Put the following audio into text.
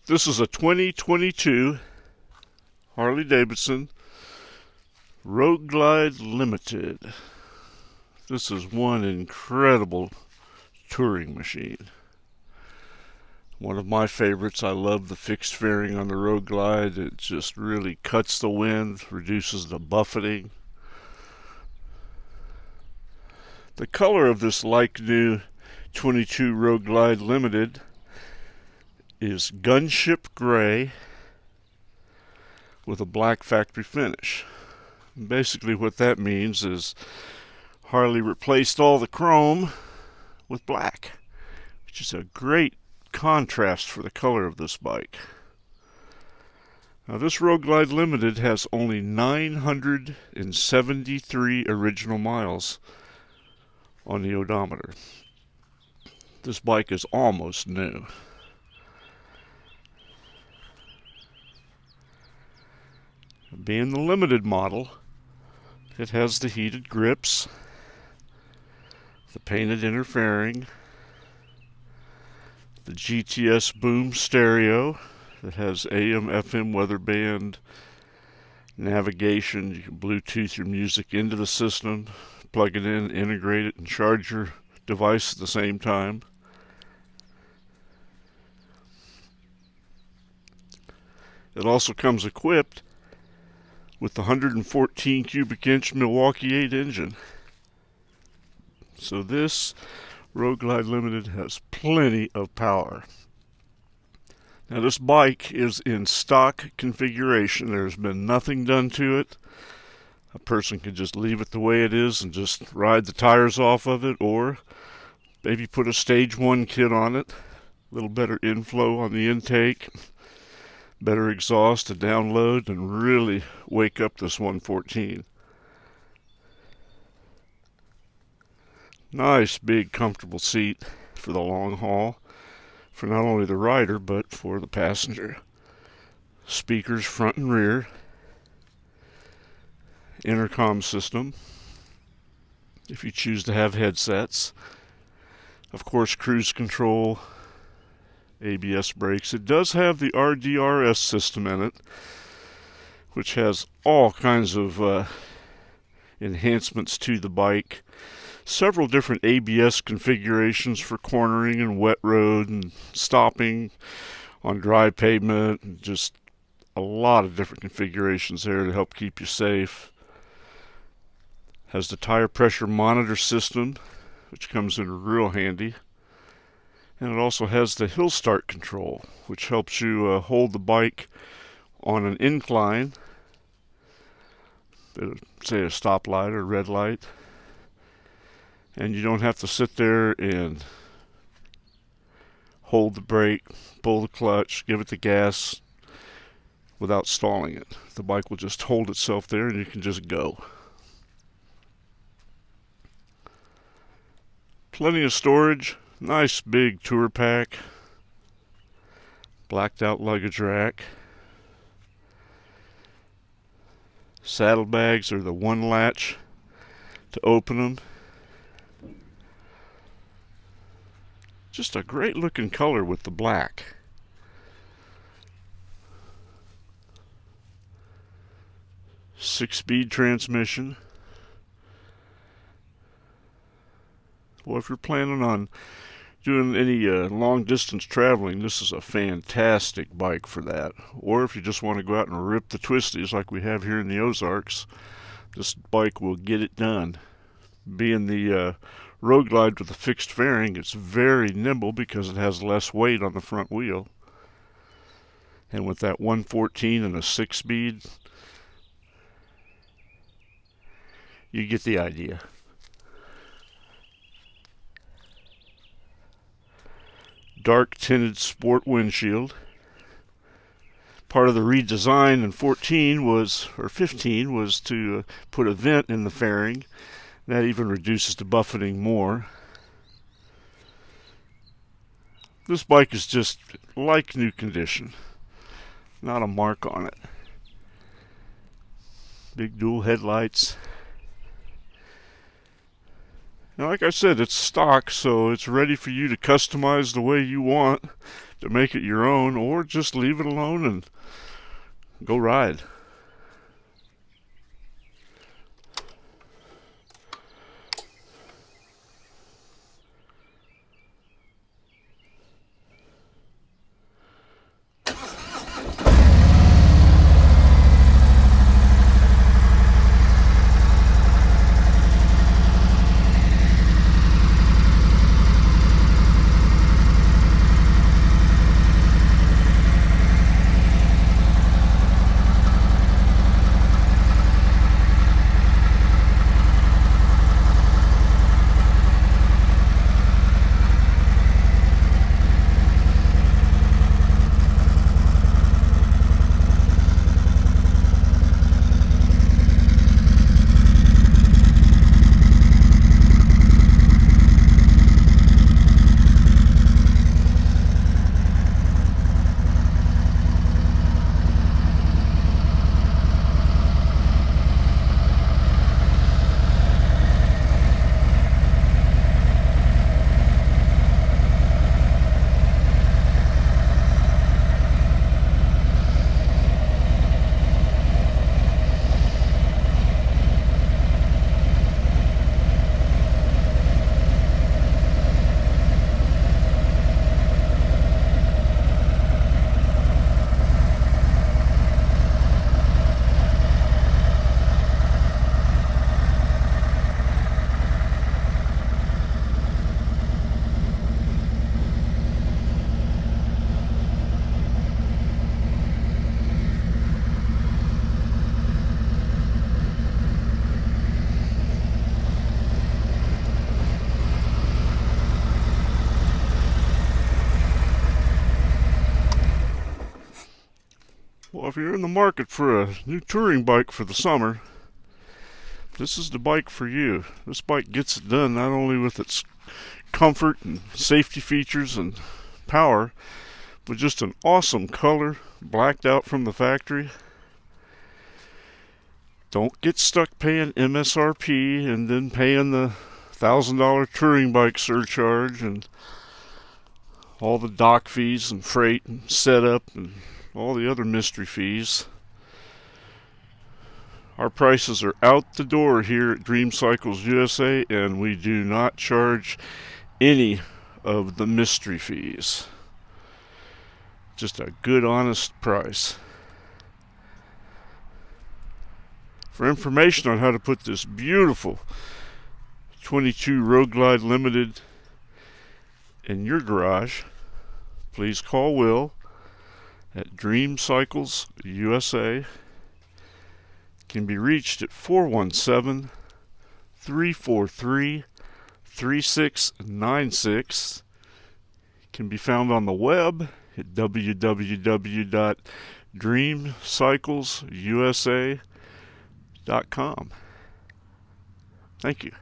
This is a 2022 Harley Davidson Road Glide Limited. This is one incredible touring machine. One of my favorites. I love the fixed fairing on the Road Glide. It just really cuts the wind, reduces the buffeting. The color of this LIKE New 22 Road Glide Limited is gunship gray with a black factory finish. And basically what that means is Harley replaced all the chrome with black, which is a great contrast for the color of this bike. Now this Road Glide Limited has only 973 original miles on the odometer. This bike is almost new. Being the limited model, it has the heated grips, the painted inner fairing, the GTS boom stereo that has AM, FM, weather band, navigation. You can Bluetooth your music into the system, plug it in, integrate it, and charge your device at the same time. It also comes equipped with the 114 cubic inch MILWAUKEE 8 engine. So this Road Glide Limited has plenty of power. Now this bike is in stock configuration. There's been nothing done to it. A person can just leave it the way it is and just ride the tires off of it, or maybe put a stage 1 kit on it. A little better inflow on the intake, better exhaust to download, and really wake up this 114. Nice big comfortable seat for the long haul, for not only the rider but for the passenger. Speakers front and rear, intercom system if you choose to have headsets, of course cruise control, ABS brakes. It does have the RDRS system in it, which has all kinds of enhancements to the bike. Several different ABS configurations for cornering and wet road and stopping on dry pavement, and just a lot of different configurations there to help keep you safe. Has the tire pressure monitor system, which comes in real handy. And it also has the hill start control, which helps you hold the bike on an incline, say a stoplight or red light, and you don't have to sit there and hold the brake, pull the clutch, give it the gas without stalling it. The bike will just hold itself there and you can just go. Plenty of storage. Nice big tour pack, blacked out luggage rack. Saddlebags are the one latch to open them. Just a great looking color with the black. Six-speed transmission. Well, if you're planning on doing any long distance traveling, this is a fantastic bike for that. Or if you just want to go out and rip the twisties like we have here in the Ozarks, this bike will get it done. Being the Road Glide with a fixed fairing, it's very nimble because it has less weight on the front wheel. And with that 114 and a 6-speed, you get the idea. Dark tinted sport windshield. Part of the redesign in 15 was to put a vent in the fairing. That even reduces the buffeting more. This bike is just like new condition. Not a mark on it. Big dual headlights. Now, like I said, it's stock, so it's ready for you to customize the way you want. to make it your own, or just leave it alone and go ride. Well, if you're in the market for a new touring bike for the summer, this is the bike for you. This bike gets it done not only with its comfort and safety features and power, but just an awesome color, blacked out from the factory. Don't get stuck paying MSRP and then paying the $1,000 touring bike surcharge and all the dock fees and freight and setup and all the other mystery fees. Our prices are out the door here at Dream Cycles USA, and we do not charge any of the mystery fees. Just a good, honest price. For information on how to put this beautiful 22 Road Glide Limited in your garage, please call Will at Dream Cycles USA. Can be reached at 417-343-3696. Can be found on the web at www.dreamcyclesusa.com. Thank you.